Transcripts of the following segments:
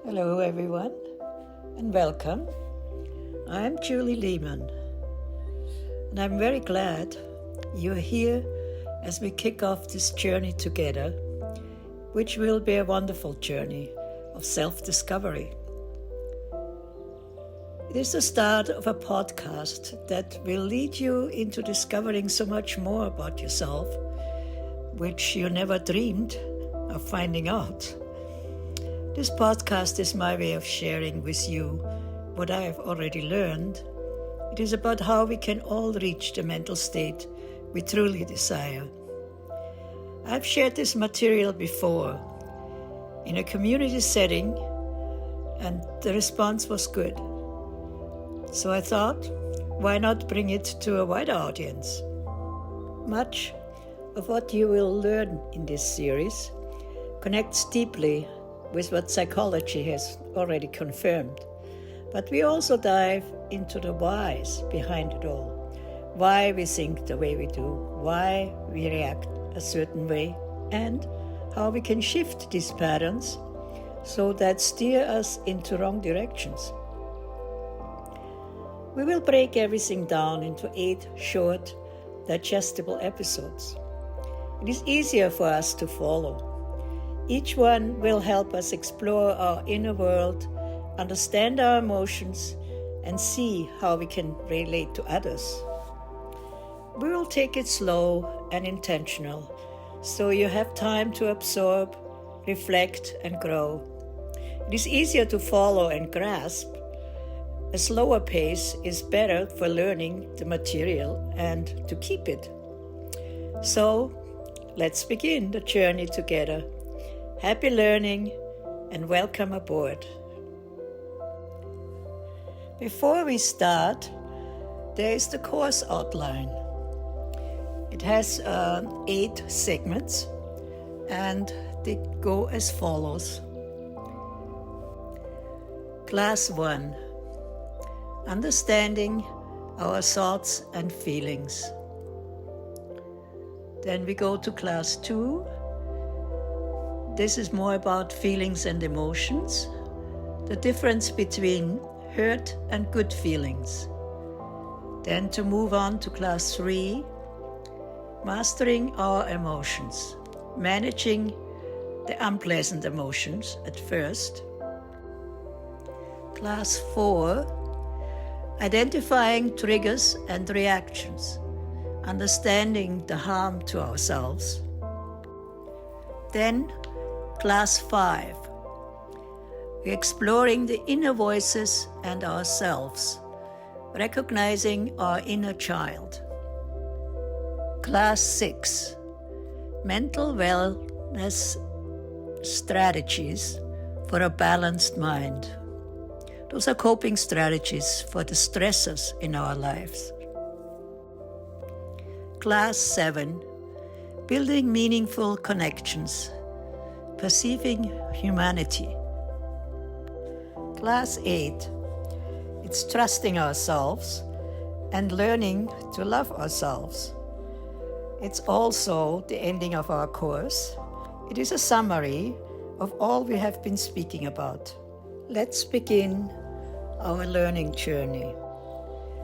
Hello everyone and welcome. I'm Juhli Leman and I'm very glad you're here as we kick off this journey together, which will be a wonderful journey of self-discovery. It is the start of a podcast that will lead you into discovering so much more about yourself, which you never dreamed of finding out. This podcast is my way of sharing with you what I have already learned. It is about how we can all reach the mental state we truly desire. I've shared this material before in a community setting, and the response was good. So I thought, why not bring it to a wider audience? Much of what you will learn in this series connects deeply with what psychology has already confirmed. But we also dive into the whys behind it all. Why we think the way we do, why we react a certain way, and how we can shift these patterns so that steer us into wrong directions. We will break everything down into 8 short, digestible episodes. It is easier for us to follow. Each one will help us explore our inner world, understand our emotions, and see how we can relate to others. We will take it slow and intentional, so you have time to absorb, reflect, and grow. It is easier to follow and grasp. A slower pace is better for learning the material and to keep it. So, let's begin the journey together. Happy learning and welcome aboard. Before we start, there is the course outline. It has 8 segments and they go as follows. Class 1. Understanding our thoughts and feelings. Then we go to Class 2. This is more about feelings and emotions, the difference between hurt and good feelings. Then to move on to Class 3, mastering our emotions, managing the unpleasant emotions at first. Class 4, identifying triggers and reactions, understanding the harm to ourselves. Then Class 5, we're exploring the inner voices and ourselves, recognizing our inner child. Class 6, mental wellness strategies for a balanced mind. Those are coping strategies for the stressors in our lives. Class 7, building meaningful connections, perceiving humanity. Class 8, it's trusting ourselves and learning to love ourselves. It's also the ending of our course. It is a summary of all we have been speaking about. Let's begin our learning journey.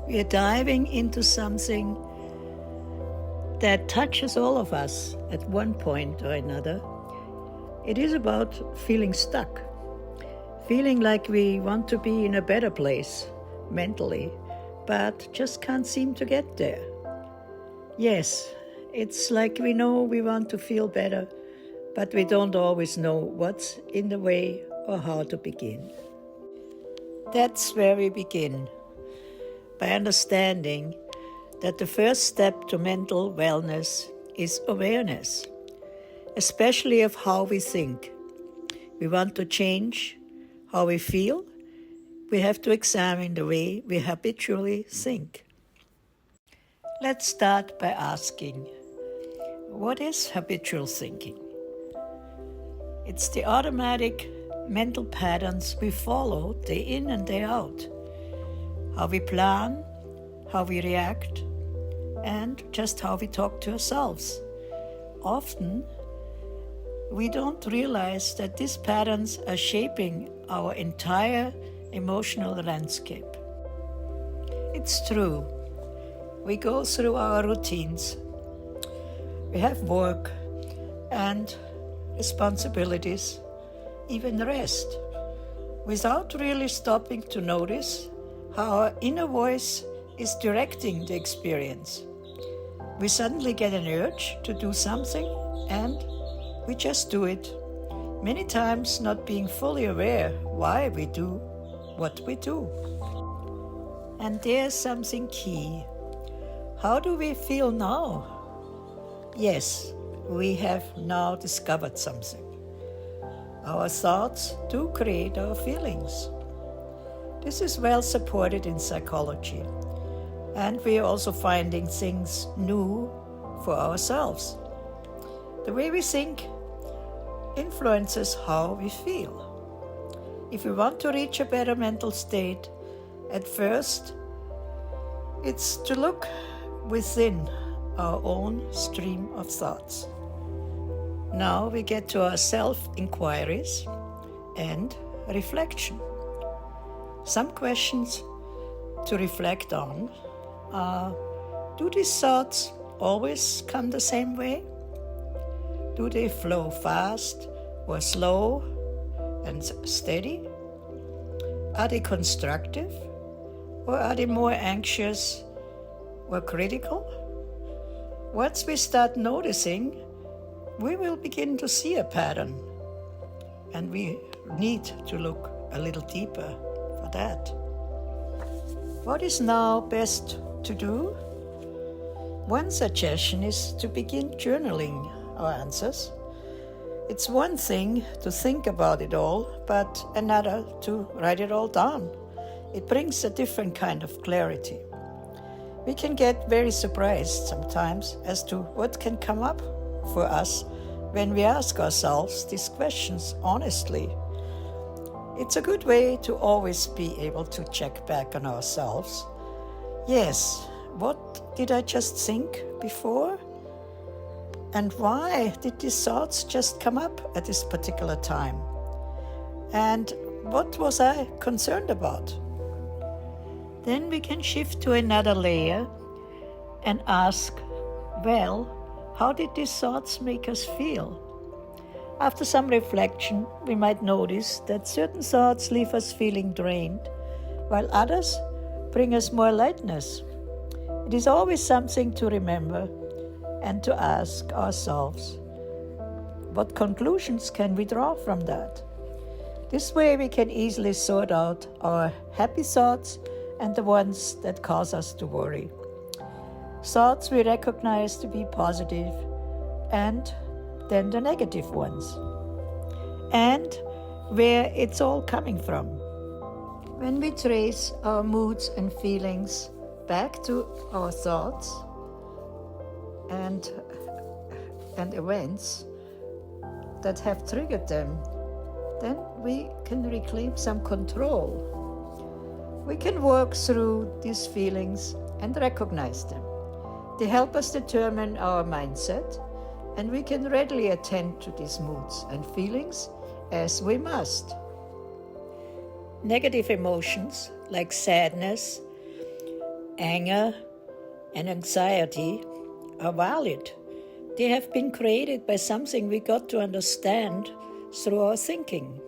We are diving into something that touches all of us at one point or another. It is about feeling stuck, feeling like we want to be in a better place mentally, but just can't seem to get there. Yes, it's like we know we want to feel better, but we don't always know what's in the way or how to begin. That's where we begin, by understanding that the first step to mental wellness is awareness, especially of how we think. We want to change how we feel. We have to examine the way we habitually think. Let's start by asking, what is habitual thinking? It's the automatic mental patterns we follow day in and day out. How we plan, how we react, and just how we talk to ourselves. Often, we don't realize that these patterns are shaping our entire emotional landscape. It's true. We go through our routines. We have work and responsibilities, even rest, without really stopping to notice how our inner voice is directing the experience. We suddenly get an urge to do something and we just do it, many times not being fully aware why we do what we do. And there's something key. How do we feel now? Yes, we have now discovered something. Our thoughts do create our feelings. This is well supported in psychology, and we are also finding things new for ourselves. The way we think influences how we feel. If we want to reach a better mental state, at first, it's to look within our own stream of thoughts. Now we get to our self-inquiries and reflection. Some questions to reflect on are, do these thoughts always come the same way? Do they flow fast or slow and steady? Are they constructive or are they more anxious or critical? Once we start noticing, we will begin to see a pattern, and we need to look a little deeper for that. What is now best to do? One suggestion is to begin journaling our answers. It's one thing to think about it all, but another to write it all down. It brings a different kind of clarity. We can get very surprised sometimes as to what can come up for us when we ask ourselves these questions honestly. It's a good way to always be able to check back on ourselves. Yes, what did I just think before? And why did these thoughts just come up at this particular time? And what was I concerned about? Then we can shift to another layer and ask, well, how did these thoughts make us feel? After some reflection, we might notice that certain thoughts leave us feeling drained, while others bring us more lightness. It is always something to remember and to ask ourselves, what conclusions can we draw from that? This way we can easily sort out our happy thoughts and the ones that cause us to worry. Thoughts we recognize to be positive, and then the negative ones, and where it's all coming from. When we trace our moods and feelings back to our thoughts and events that have triggered them, then we can reclaim some control. We can work through these feelings and recognize them. They help us determine our mindset, and we can readily attend to these moods and feelings as we must. Negative emotions like sadness, anger, and anxiety are valid. They have been created by something we got to understand through our thinking.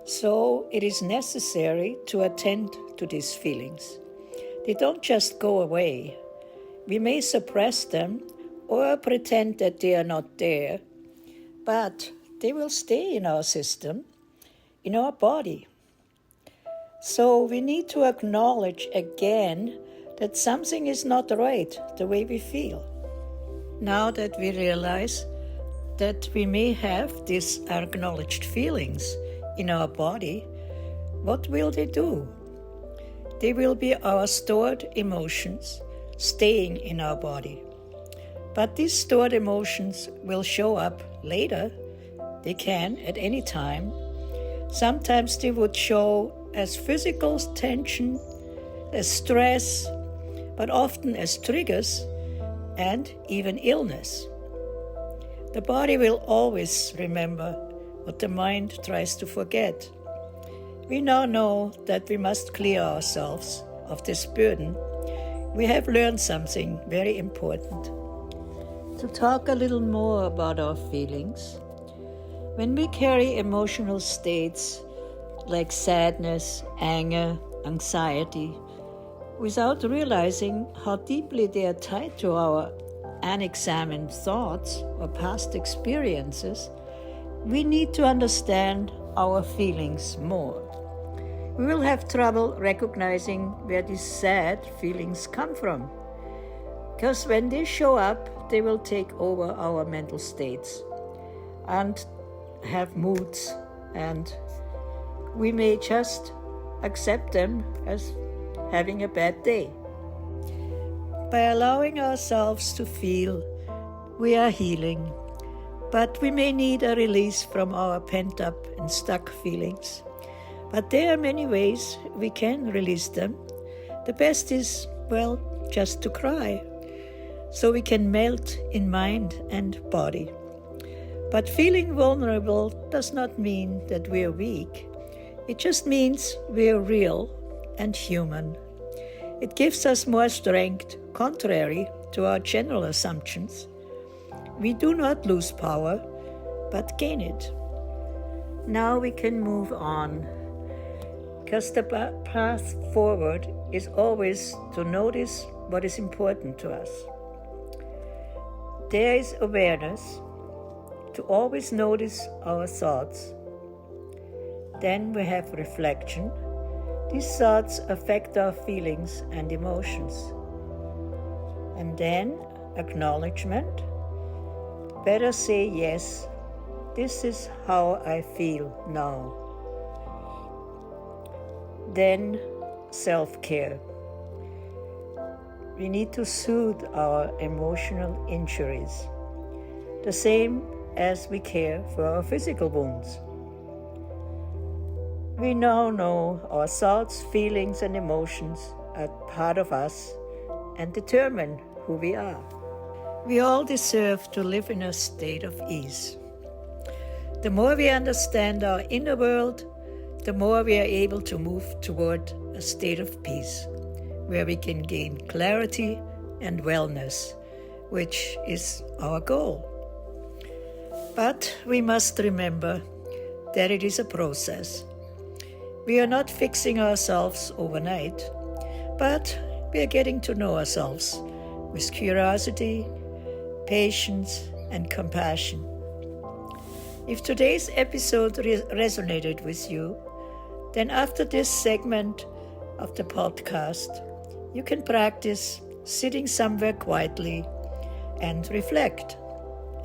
So it is necessary to attend to these feelings. They don't just go away. We may suppress them or pretend that they are not there, but they will stay in our system, in our body. So we need to acknowledge again that something is not right the way we feel. Now that we realize that we may have these acknowledged feelings in our body, what will they do? They will be our stored emotions staying in our body. But these stored emotions will show up later. They can at any time. Sometimes they would show as physical tension, as stress, but often as triggers and even illness. The body will always remember what the mind tries to forget. We now know that we must clear ourselves of this burden. We have learned something very important. To talk a little more about our feelings. When we carry emotional states like sadness, anger, anxiety, without realizing how deeply they are tied to our unexamined thoughts or past experiences, we need to understand our feelings more. We will have trouble recognizing where these sad feelings come from, because when they show up, they will take over our mental states and have moods, and we may just accept them as having a bad day. By allowing ourselves to feel, we are healing, but we may need a release from our pent-up and stuck feelings. But there are many ways we can release them. The best is, well, just to cry, so we can melt in mind and body. But feeling vulnerable does not mean that we are weak. It just means we are real and human. It gives us more strength, contrary to our general assumptions. We do not lose power, but gain it. Now we can move on, because the path forward is always to notice what is important to us. There is awareness, to always notice our thoughts. Then we have reflection. These thoughts affect our feelings and emotions. And then acknowledgement. Better say yes, this is how I feel now. Then self-care. We need to soothe our emotional injuries, the same as we care for our physical wounds. We now know our thoughts, feelings, and emotions are part of us and determine who we are. We all deserve to live in a state of ease. The more we understand our inner world, the more we are able to move toward a state of peace, where we can gain clarity and wellness, which is our goal. But we must remember that it is a process. We are not fixing ourselves overnight, but we are getting to know ourselves with curiosity, patience, and compassion. If today's episode resonated with you, then after this segment of the podcast, you can practice sitting somewhere quietly and reflect,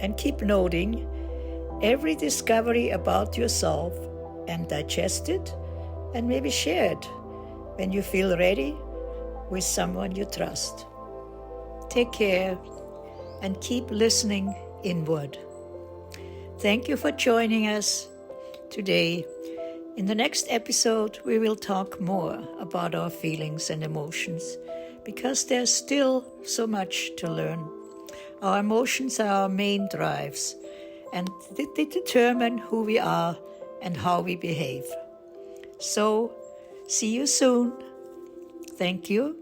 and keep noting every discovery about yourself and digest it, and maybe share it when you feel ready with someone you trust. Take care and keep listening inward. Thank you for joining us today. In the next episode, we will talk more about our feelings and emotions, because there's still so much to learn. Our emotions are our main drives, and they determine who we are and how we behave. So, see you soon. Thank you.